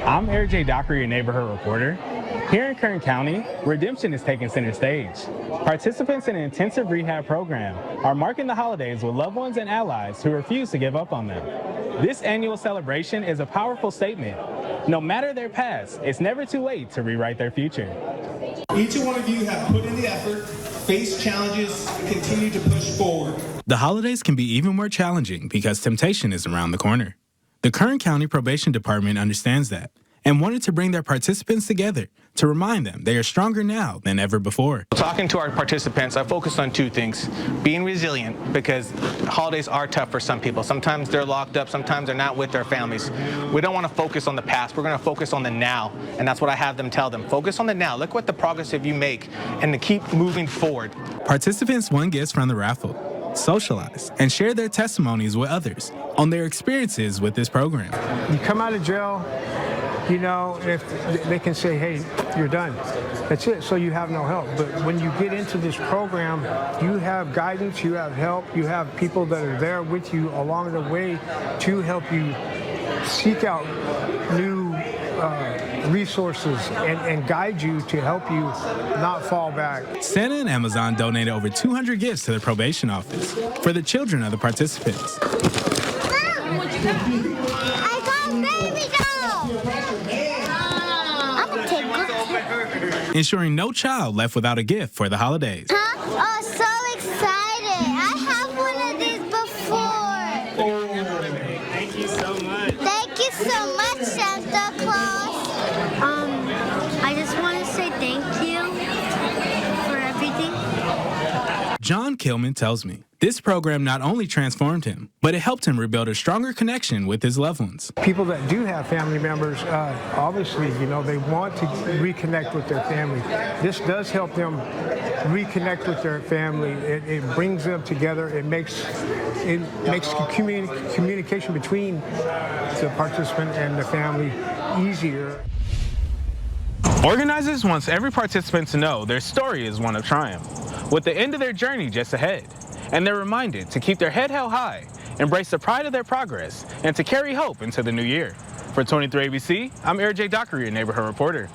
I'm J. Docker, your neighborhood reporter. Here in Kern County, redemption is taking center stage. Participants in an intensive rehab program are marking the holidays with loved ones and allies who refuse to give up on them. This annual celebration is a powerful statement. No matter their past, it's never too late to rewrite their future. Each one of you have put in the effort, faced challenges, and continue to push forward. The holidays can be even more challenging because temptation is around the corner. The Kern County Probation Department understands that and wanted to bring their participants together to remind them they are stronger now than ever before. Talking to our participants, I focused on two things. Being resilient, because holidays are tough for some people. Sometimes they're locked up, sometimes they're not with their families. We don't want to focus on the past, we're going to focus on the now, and that's what I have them tell them. Focus on the now, look what the progress that you make, and to keep moving forward. Participants won gifts from the raffle, socialize, and share their testimonies with others on their experiences with this program. You come out of jail, you know, if they can say, hey, you're done. That's it. So you have no help. But when you get into this program, you have guidance, you have help, you have people that are there with you along the way to help you seek out new resources and guide you to help you not fall back. Santa and Amazon donated over 200 gifts to the probation office for the children of the participants. Ensuring no child left without a gift for the holidays. Huh? Oh, so excited. I have one of these before. Thank you so much. Thank you so much, Santa Claus. I just want to say thank you for everything. John Kilman tells me this program not only transformed him, but it helped him rebuild a stronger connection with his loved ones. People that do have family members, obviously, you know, they want to reconnect with their family. This does help them reconnect with their family. It brings them together. It makes communication between the participant and the family easier. Organizers wants every participant to know their story is one of triumph, with the end of their journey just ahead. And they're reminded to keep their head held high, embrace the pride of their progress, and to carry hope into the new year. For 23 ABC, I'm J. Docker, your neighborhood reporter.